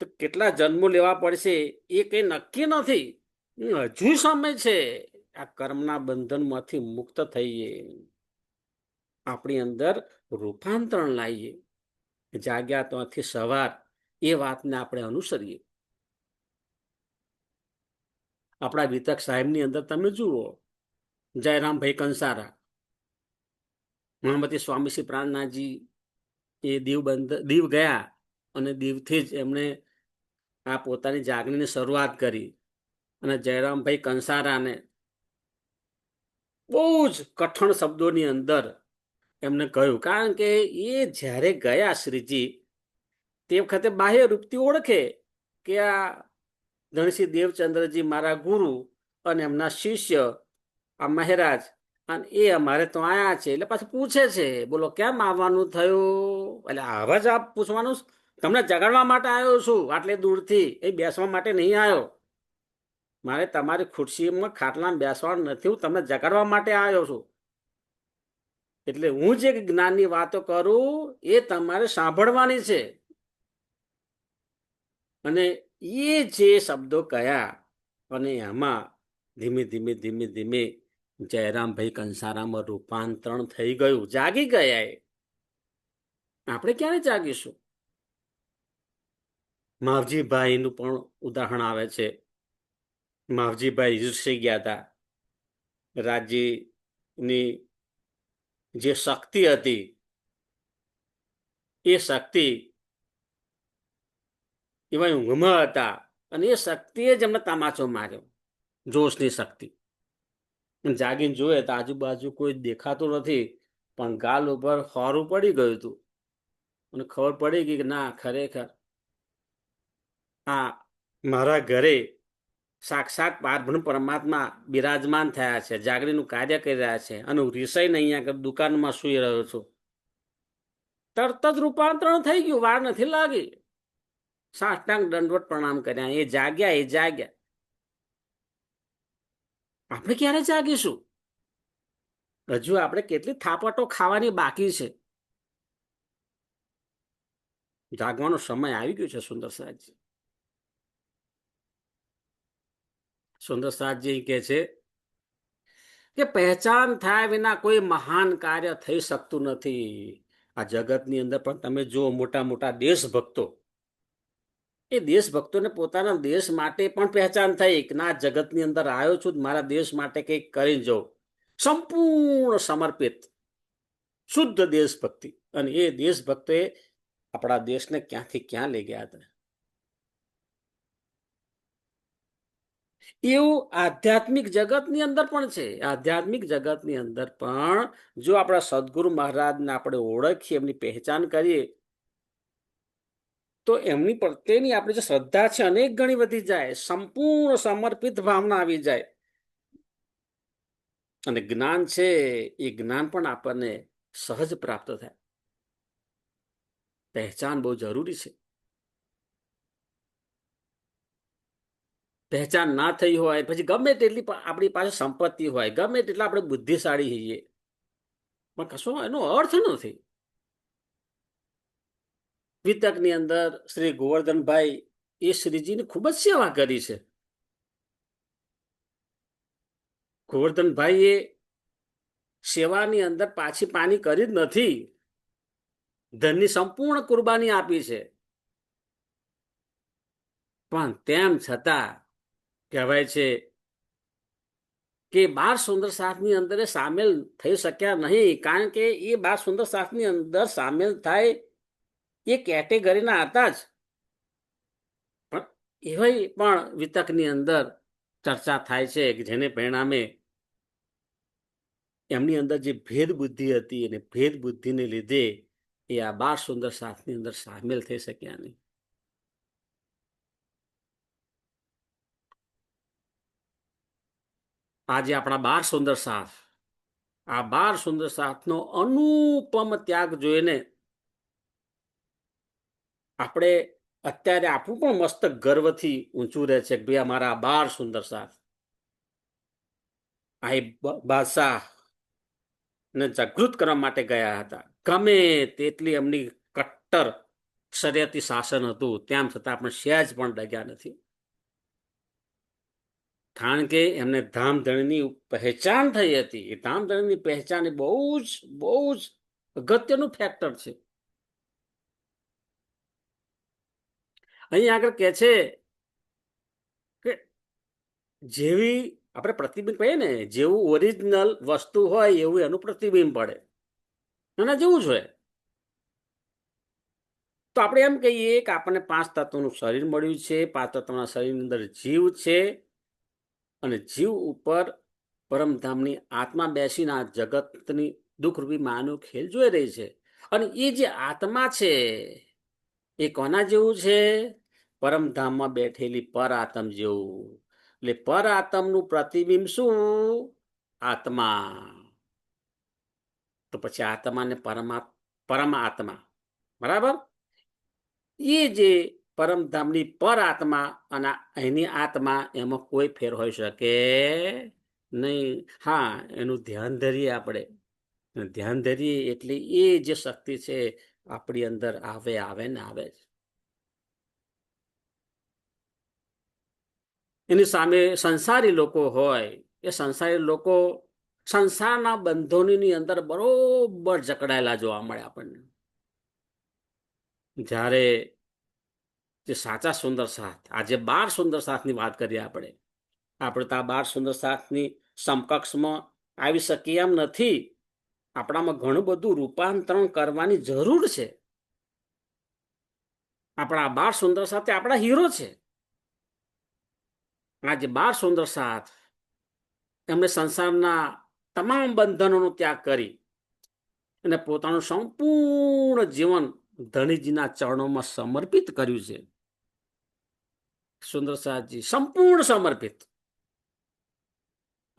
તો કેટલા જન્મો લેવા પડશે એ કઈ નક્કી નથી. હજુ સમય છે આ કર્મના બંધનમાંથી મુક્ત થઈએ, આપણી અંદર રૂપાંતરણ લાવીએ, જાગ્યા ત્યાંથી સવાર, એ વાતને આપણે અનુસરીએ. આપણા વિતક સાહેબની અંદર તમે જુઓ, જયરામભાઈ કંસારા, મહામતી સ્વામી શ્રી પ્રાણનાથજી એ દીવ ગયા, અને દીવથી જ એમણે આ પોતાની જાગણીની શરૂઆત કરી, અને જયરામભાઈ કંસારાને બહુ જ કઠણ શબ્દોની અંદર એમને કહ્યું, કારણ કે એ જ્યારે ગયા શ્રીજી, તે વખતે બાહ્ય રૂપથી ઓળખે કે આ ધનશ્રી દેવચંદ્રજી મારા ગુરુ અને એમના શિષ્ય આ મહારાજ, અને એ અમારે તો આયા છે. એટલે પાછું પૂછે છે, બોલો કેમ આવવાનું થયું? એટલે આવા જ આપ પૂછવાનું, તમને જગાડવા માટે આવ્યો છું આટલે દૂરથી, એ બેસવા માટે નહીં આવ્યો. મારે તમારી ખુરશીમાં ખાટલામાં બેસવાનું નથી, હું તમને જગાડવા માટે આવ્યો છું. એટલે હું જે જ્ઞાનની વાતો કરું એ તમારે સાંભળવાની છે. અને એ જે શબ્દો કયા, અને એમાં ધીમે ધીમે ધીમે ધીમે જયરામભાઈ કંસારામાં રૂપાંતરણ થઈ ગયું, જાગી ગયા. આપણે ક્યારે જાગીશું? માવજીભાઈનું પણ ઉદાહરણ આવે છે. માવજીભાઈ યુધિષ્ઠિર ગયા હતા, રાજ્યની જે શક્તિ હતી એ શક્તિ એવા ઊંઘમાં હતા, અને એ શક્તિએ જ એમને તમાચો માર્યો, જોશની શક્તિ. જાગીને જોયે તો આજુબાજુ કોઈ દેખાતું નથી, પણ ગાલ ઉપર હોરું પડી ગયું હતું, અને ખબર પડી ગઈ કે ના, ખરેખર આ મારા ઘરે સાક્ષાત પારબ્રહ્મ પરમાત્મા બિરાજમાન થયા છે, જાગરીનું કાર્ય કરી રહ્યા છે, અને હું રિસાઈને અહીંયા દુકાનમાં સુઈ રહ્યો છું. તરત જ રૂપાંતરણ થઈ ગયું, વાર નથી લાગી. સાષ્ટાંગ દંડવત પ્રણામ કર્યા, એ જાગ્યા, એ જાગ્યા. આપણે ક્યારે જાગીશું? હજુ આપણે કેટલી થાપટો ખાવાની બાકી છે. જાગવાનો સમય આવી ગયો છે. સુંદર સાહેબજી કહે છે કે પહેચાન થાય વિના કોઈ મહાન કાર્ય થઈ શકતું નથી. આ જગતની અંદર પણ તમે જુઓ, મોટા મોટા દેશભક્તો, એ દેશભક્તોને પોતાના દેશ માટે પણ પહેચાન થઈ કે ના, જગતની અંદર આવ્યો છું, મારા દેશ માટે કંઈક કરી જાઉં. સંપૂર્ણ સમર્પિત, શુદ્ધ દેશભક્તિ. અને એ દેશભક્તોએ આપણા દેશને ક્યાંથી ક્યાં લઈ ગયા હતા. એવું આધ્યાત્મિક જગતની અંદર પણ છે. આધ્યાત્મિક જગતની અંદર પણ જો આપણા સદગુરુ મહારાજને આપણે ઓળખીએ, એમની પહેચાન કરીએ, તો એમની પ્રત્યેની આપણી જે શ્રદ્ધા છે અનેક ગણી વધી જાય, સંપૂર્ણ સમર્પિત ભાવના આવી જાય. અને જ્ઞાન છે એ જ્ઞાન પણ આપણને સહજ પ્રાપ્ત થાય. પહેચાન બહુ જરૂરી છે. પહેચાન ના થઈ હોય પછી ગમે તેટલી આપણી પાસે સંપત્તિ હોય, ગમે તેટલા આપણે બુદ્ધિશાળી હોઈએ, પણ કશો એનો અર્થ નથી. વિતકની અંદર શ્રી ગોવર્ધનભાઈ એ શ્રીજીની ખૂબ જ સેવા કરી છે. ગોવર્ધનભાઈ એ સેવાની અંદર પાછી પાની કરી જ નથી. ધનની સંપૂર્ણ કુરબાની આપી છે, પણ તેમ છતાં કહેવાય છે કે 12 સુંદર સાતની અંદર એ સામેલ થઈ શક્યા નહીં, કારણ કે એ 12 સુંદર સાતની અંદર સામેલ થાય એ કેટેગરીના હતા જ, પણ એવા પણ વિતકની અંદર ચર્ચા થાય છે કે જેને પરિણામે એમની અંદર જે ભેદ બુદ્ધિ હતી અને ભેદ બુદ્ધિને લીધે એ આ 12 સુંદર સાતની અંદર સામેલ થઈ શક્યા નહીં. આજે આપણા 12 સુંદર સાત, આ 12 સુંદર સાતનો અનુપમ ત્યાગ જોઈને આપણે અત્યારે આપણું પણ મસ્તક ગર્વથી ઊંચું રહે છે કે ભાઈ અમારા 12 સુંદર સાત આ બાદશાહ ને જાગૃત કરવા માટે ગયા હતા. ગમે તેટલી એમની કટ્ટર શરીયતી શાસન હતું, તેમ છતાં આપણે સહેજ પણ ડગ્યા નથી, કારણ કે એમને ધામધણીની પહેચાન થઈ હતી. એ ધામધણીની પહેચાન એ બહુ જ અગત્યનું ફેક્ટર છે. અહીં આગળ કે છે કે જેવી આપણે પ્રતિબિંબ કહીએ ને, જેવું ઓરિજિનલ વસ્તુ હોય એવું એનું પ્રતિબિંબ પડે, એના જેવું જ હોય. તો આપણે એમ કહીએ કે આપણને 5 તત્વોનું શરીર મળ્યું છે, 5 તત્વના શરીરની અંદર જીવ છે, અને જીવ ઉપર પરમધામની આત્મા બેસીને આ જગતની દુઃખરૂપી માનું ખેલ જોઈ રહી છે. અને એ જે આત્મા છે એ કોના જેવું છે? પરમધામમાં બેઠેલી પર આત્મ જેવું. એટલે પર આત્મનું પ્રતિબિંબ શું? આત્મા. તો પછી આત્માને પરમ આત્મા, બરાબર? એ જે પરમધામની પર આત્મા અને એની આત્મા, એમાં કોઈ ફેર હોઈ શકે નહીં. હા, એનું ધ્યાન ધરીએ આપણે, ધ્યાન ધરીએ એટલે એ જે શક્તિ છે આપણી અંદર આવે ને આવે જ. એની સામે સંસારી લોકો હોય, એ સંસારી લોકો સંસારના બંધોની અંદર બરોબર જકડાયેલા જોવા મળે આપણને. જ્યારે જે સાચા સુંદર સાથ, આજે 12 સુંદર સાથની વાત કરીએ આપણે તો આ 12 સુંદર સાથની સમકક્ષમાં આવી શકીએ એમ નથી. આપણામાં ઘણું બધું રૂપાંતરણ કરવાની જરૂર છે. આપણા 12 સુંદર સાથ આપણા હીરો છે. આજે 12 સુંદર સાથ એમને સંસારના તમામ બંધનોનો ત્યાગ કરી અને પોતાનું સંપૂર્ણ જીવન ધણીજીના ચરણોમાં સમર્પિત કર્યું છે. સુંદર સાથજી સંપૂર્ણ સમર્પિત.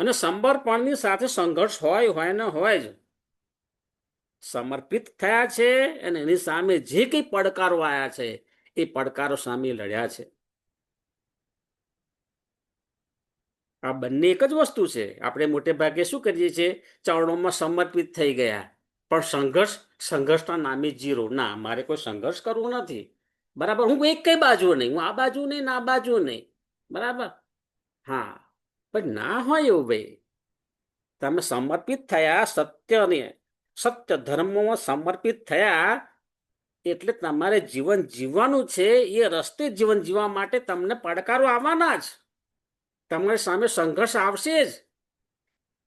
અને સમર્પણની સાથે સંઘર્ષ હોય ને હોય જ. સમર્પિત થયા છે અને એની સામે જે કઈ પડકારો આવ્યા છે એ પડકારો સામે લડ્યા છે. આ બંને એક જ વસ્તુ છે. આપણે મોટે ભાગે શું કરીએ છીએ? ચરણોમાં સમર્પિત થઈ ગયા, પણ સંઘર્ષના નામે જીરો. ના, મારે કોઈ સંઘર્ષ કરવો નથી, બરાબર? હું એક કઈ બાજુ નહીં, હું આ બાજુ નહીં ને આ બાજુ નહીં, બરાબર? હા, પણ ના હોય એવું ભાઈ. તમે સમર્પિત થયા, સત્ય ધર્મમાં સમર્પિત થયા એટલે તમારે જીવન જીવવાનું છે. એ રસ્તે જીવન જીવવા માટે તમને પડકારો આવવાના જ, તમારી સામે સંઘર્ષ આવશે જ.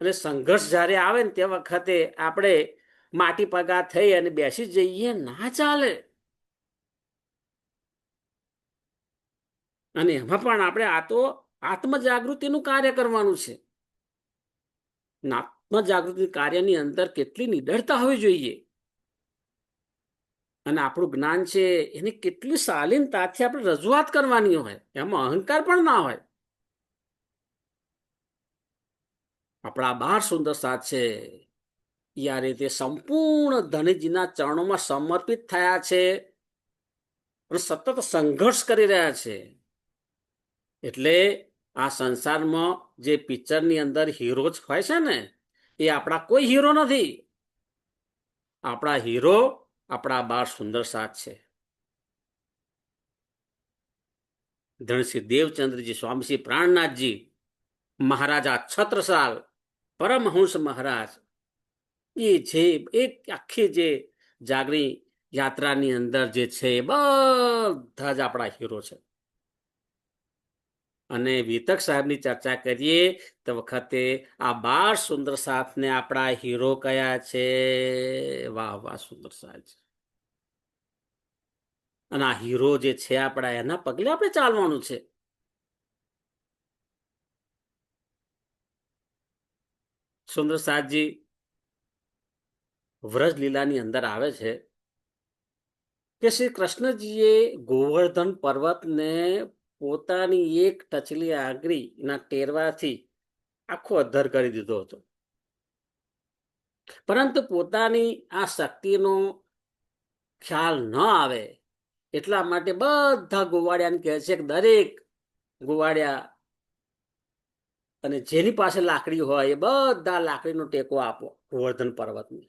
અને સંઘર્ષ જ્યારે આવે ને તે વખતે આપણે માટી પગા થઈ અને બેસી જઈએ ના ચાલે. અને એમાં પણ આપણે આ તો આત્મજાગૃતિનું કાર્ય કરવાનું છે. આત્મજાગૃતિ કાર્યની અંદર કેટલી નિડરતા હોવી જોઈએ, અને આપણું જ્ઞાન છે એની કેટલી શાલીનતાથી આપણે રજૂઆત કરવાની હોય, એમાં અહંકાર પણ ના હોય. આપણા 12 સુંદર સાથ છે યા રીતે સંપૂર્ણ ધણીજીના ચરણોમાં સમર્પિત થયા છે અને સતત સંઘર્ષ કરી રહ્યા છે. એટલે આ સંસારમાં જે પિક્ચરની અંદર હીરો હોય છે ને, એ આપણા કોઈ હીરો નથી. આપણા હીરો આપણા 12 સુંદર સાથ છે. ધનશ્રી દેવચંદ્રજી, સ્વામીશ્રી પ્રાણનાથજી, મહારાજા છત્રસાલ, પરમહંસ મહારાજ, એ જે એક આખી જે જાગરી યાત્રાની અંદર જે છે એ બધા જ આપણા હીરો છે. અને વિતક સાહેબની ચર્ચા કરીએ તો વખતે આ 12 સુંદર સાથને આપણા હીરો કયા છે? વાહ વાહ, સુંદર સાહેબ. અને આ હીરો જે છે આપણા, એના પગલે આપણે ચાલવાનું છે. સુંદર સાહેબજી વ્રજ લીલાની અંદર આવે છે કે શ્રી કૃષ્ણજીએ ગોવર્ધન પર્વતને પોતાની એક ટચલી આંગળીના ટેરવાથી આખો અદ્ધર કરી દીધો હતો. પરંતુ પોતાની આ શક્તિનો ખ્યાલ ન આવે એટલા માટે બધા ગોવાળિયાને કહે છે કે દરેક ગોવાળિયા અને જેની પાસે લાકડી હોય એ બધા લાકડીનો ટેકો આપો ગોવર્ધન પર્વતને.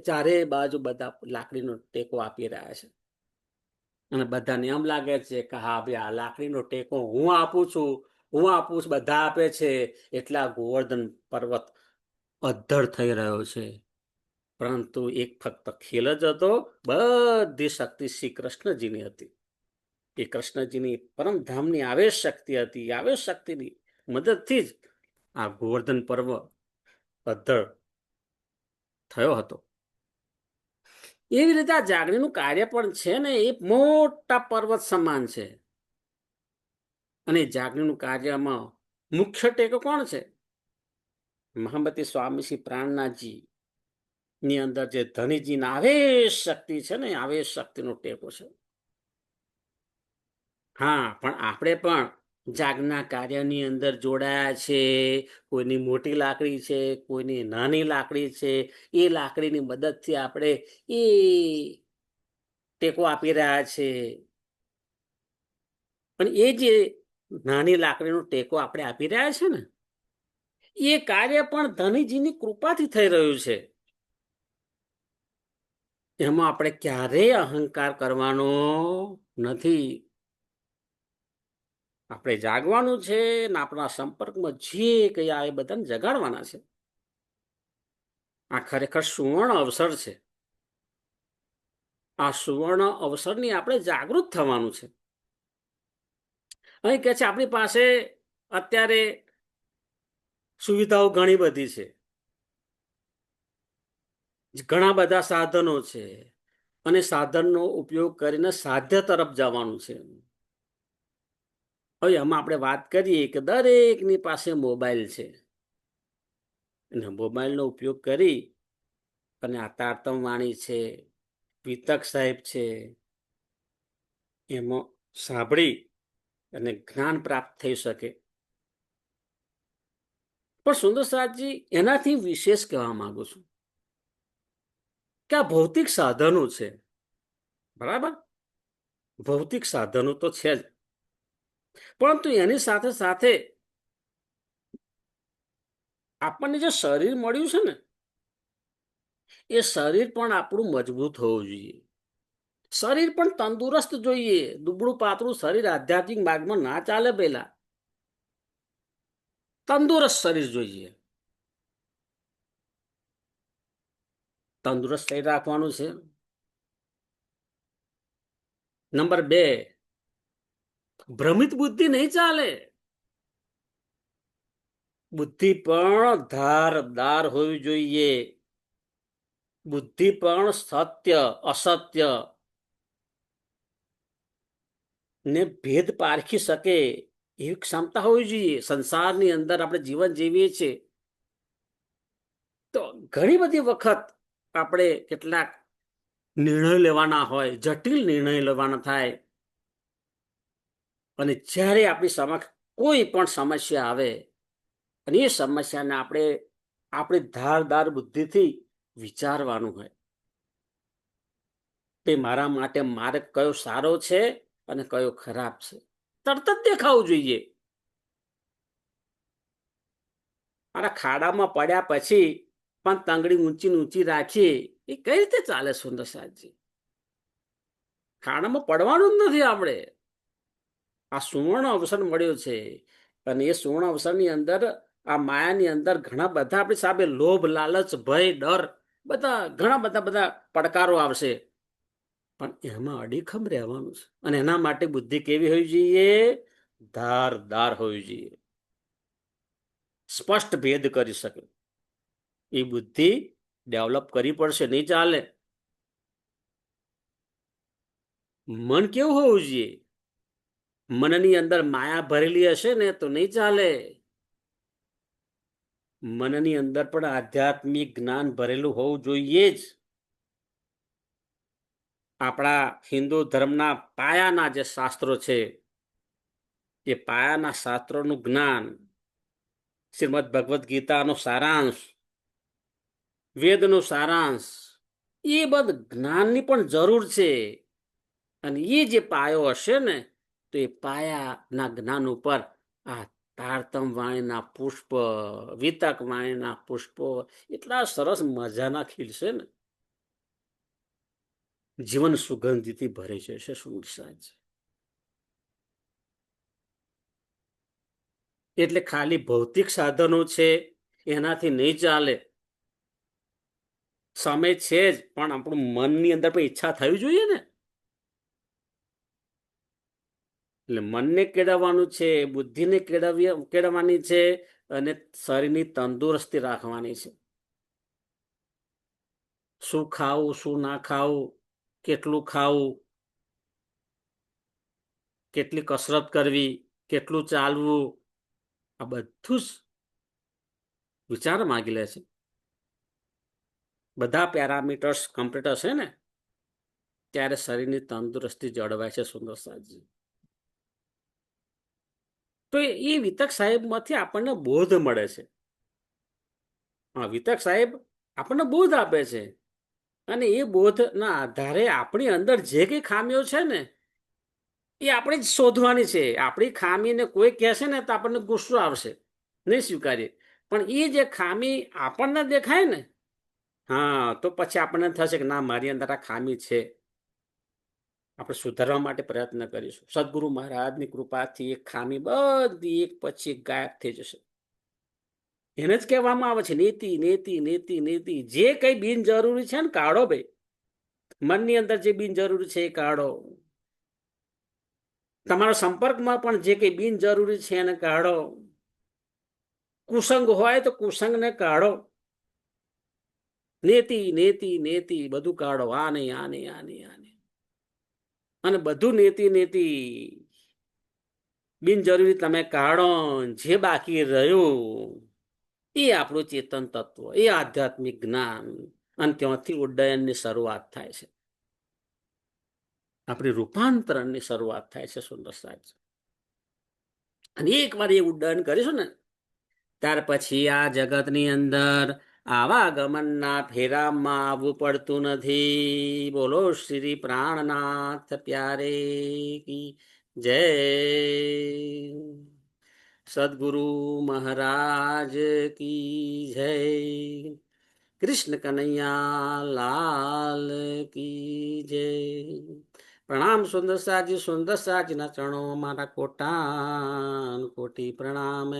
ચારે બાજુ બધા લાકડીનો ટેકો આપી રહ્યા છે. અને બધાને એમ લાગે છે કે હા ભાઈ, આ લાકડીનો ટેકો હું આપું છું, બધા આપે છે એટલા ગોવર્ધન પર્વત અદ્ધર થઈ રહ્યો છે. પરંતુ એક ફક્ત ખેલ જ હતો. બધી શક્તિ શ્રી કૃષ્ણજીની હતી. એ કૃષ્ણજીની પરમધામની આવેશ શક્તિ હતી. આવેશ શક્તિની મદદથી જ આ ગોવર્ધન પર્વત અદ્ધર થયો હતો. એવી રીતે આ જાગણીનું કાર્ય પણ છે ને, એ મોટા પર્વત સમાન છે. અને જાગણીનું કાર્યમાં મુખ્ય ટેકો કોણ છે? મહામતી સ્વામી શ્રી પ્રાણનાથજી ની અંદર જે ધનીજીના આવેશ શક્તિ છે ને, આવેશ શક્તિનો ટેકો છે. હા, પણ આપણે પણ જાગના કાર્યની અંદર જોડાયા છે. કોઈની મોટી લાકડી છે, કોઈની નાની લાકડી છે. એ લાકડીની મદદથી આપણે એ ટેકો આપી રહ્યા છે. પણ એ જે નાની લાકડીનો ટેકો આપણે આપી રહ્યા છે ને, એ કાર્ય પણ ધનીજીની કૃપાથી થઈ રહ્યું છે. એમાં આપણે ક્યારેય અહંકાર કરવાનો નથી. આપણે જાગવાનું છે ને આપણા સંપર્કમાં જે કઈ આવે બધાને જગાડવાના છે. આ ખરેખર સુવર્ણ અવસર છે. આ સુવર્ણ અવસરની આપણે જાગૃત થવાનું છે. અહીં કે છે આપણી પાસે અત્યારે સુવિધાઓ ઘણી બધી છે, ઘણા બધા સાધનો છે, અને સાધનનો ઉપયોગ કરીને સાધ્ય તરફ જવાનું છે. હવે એમાં આપણે વાત કરીએ કે દરેકની પાસે મોબાઈલ છે, અને મોબાઈલનો ઉપયોગ કરી અને આ તારતમ વાણી છે, વિતક સાહેબ છે, એમાં સાંભળી અને જ્ઞાન પ્રાપ્ત થઈ શકે. પણ સુંદર સાહેબજી, એનાથી વિશેષ કહેવા માંગુ છું કે આ ભૌતિક સાધનો છે, બરાબર? ભૌતિક સાધનો તો છે જ, પરંતુ એની સાથે સાથે આપણને જે શરીર મળ્યું છે ને, એ શરીર પણ આપણું મજબૂત હોવું જોઈએ. શરીર પણ તંદુરસ્ત જોઈએ. દુબળું પાતળું શરીર આધ્યાત્મિક માર્ગમાં ના ચાલે. પેલા તંદુરસ્ત શરીર જોઈએ. તંદુરસ્ત શરીર રાખવાનું છે. નંબર 2, ભ્રમિત બુદ્ધિ નહીં ચાલે. બુદ્ધિ પણ ધારદાર હોવી જોઈએ. બુદ્ધિ પણ સત્ય અસત્ય ને ભેદ પારખી શકે એવી ક્ષમતા હોવી જોઈએ. સંસારની અંદર આપણે જીવન જીવીએ છીએ તો ઘણી બધી વખત આપણે કેટલાક નિર્ણય લેવાના હોય, જટિલ નિર્ણય લેવાના થાય, અને જ્યારે આપણી સમક્ષ કોઈ પણ સમસ્યા આવે અને એ સમસ્યાને આપણે આપણી ધારદાર બુદ્ધિથી વિચારવાનું હોય કે મારા માટે માર્ગ કયો સારો છે અને કયો ખરાબ છે, તરત જ દેખાવું જોઈએ. મારા ખાડામાં પડ્યા પછી પણ તંગડી ઊંચી ઊંચી રાખીએ એ કઈ રીતે ચાલે? સુંદર સાહેબજી, ખાડામાં પડવાનું જ નથી. આપણે આ સુવર્ણ અવસર મળ્યો છે, અને એ સુવર્ણ અવસરની અંદર આ માયાની અંદર ઘણા બધા આપણી સામે લોભ, લાલચ, ભય, ડર, બધા ઘણા બધા પડકારો આવશે. પણ એમાં અડીખમ રહેવાનું છે. અને એના માટે બુદ્ધિ કેવી હોવી જોઈએ? ધારદાર હોવી જોઈએ, સ્પષ્ટ ભેદ કરી શકે એ બુદ્ધિ ડેવલપ કરવી પડશે, નહીં ચાલે. મન કેવું હોવું જોઈએ? મનની અંદર માયા ભરેલી હશે ને તો નહીં ચાલે. મનની અંદર પણ આધ્યાત્મિક જ્ઞાન ભરેલું હોવું જોઈએ જ. આપણા હિન્દુ ધર્મના પાયાના જે શાસ્ત્રો છે એ પાયાના શાસ્ત્રોનું જ્ઞાન, શ્રીમદ ભગવદ્ ગીતાનો સારાંશ, વેદનો સારાંશ, એ બધું જ્ઞાનની પણ જરૂર છે. અને એ જે પાયો હશે ને તો એ પાયાના જ્ઞાન ઉપર આ તારતમ વાણીના પુષ્પ, વિતક વાણીના પુષ્પો એટલા સરસ મજાના ખીલશે ને, જીવન સુગંધથી ભરે છે સુરસાજ. એટલે ખાલી ભૌતિક સાધનો છે એનાથી નહીં ચાલે. સમય છે જ, પણ આપણું મનની અંદર પણ ઈચ્છા થવી જોઈએ ને. એટલે મનને કેળવવાનું છે, બુદ્ધિને કેળવવાની છે, અને શરીરની તંદુરસ્તી રાખવાની છે. શું ખાવું, શું ના ખાવું, કેટલું ખાવું, કેટલી કસરત કરવી, કેટલું ચાલવું, આ બધું જ વિચાર માગી લે છે. બધા પેરામીટર્સ કમ્પ્લીટ હશે ને ત્યારે શરીરની તંદુરસ્તી જળવાય છે. સુંદર સાજી, તો એ વિતક સાહેબમાંથી આપણને બોધ મળે છે. હા, વિતક સાહેબ આપણને બોધ આપે છે. અને એ બોધના આધારે આપણી અંદર જે કઈ ખામીઓ છે ને એ આપણે જ શોધવાની છે. આપણી ખામીને કોઈ કહેશે ને તો આપણને ગુસ્સો આવશે, નહીં સ્વીકારીએ. પણ એ જે ખામી આપણને દેખાય ને, હા, તો પછી આપણને થશે કે ના, મારી અંદર આ ખામી છે. આપણે સુધારવા માટે પ્રયત્ન કરીશું. સદગુરુ મહારાજની કૃપાથી એક ખામી બધી એક પછી એક ગાયબ થઈ જશે. એને જ કહેવામાં આવે છે નીતિ, નીતિ, નીતિ, નીતિ. જે કઈ બિનજરૂરી છે ને કાઢો ભાઈ. મનની અંદર જે બિનજરૂરી છે એ કાઢો. તમારા સંપર્કમાં પણ જે કઈ બિનજરૂરી છે એને કાઢો. કુસંગ હોય તો કુસંગને કાઢો. નેતિ, નેતિ, નેતિ બધું કાઢો. આ નહીં, આ નહીં, આ નહીં, આ નહીં. અને બધું નેતિ, નેતિ બિનજરૂરી તમે કાઢો. જે બાકી રહ્યું એ આપણું ચેતન તત્વ, એ આધ્યાત્મિક જ્ઞાન. અને ત્યાંથી ઉડ્ડયનની શરૂઆત થાય છે. આપણી રૂપાંતરણની શરૂઆત થાય છે. સુંદર સાહેબ, અને એક વાર એ ઉડ્ડયન કરીશું ને ત્યાર પછી આ જગતની અંદર આવાગમનના ફેરામાં આવવું પડતું નથી. બોલો શ્રી પ્રાણનાથ પ્યારે કી જય. સદગુરુ મહારાજ કી જય. કૃષ્ણ કનૈયા લાલ કી જય. પ્રણામ સુંદર સાજી. સુંદર સાજીના ચરણો મારા કોટાન કોટી પ્રણામ.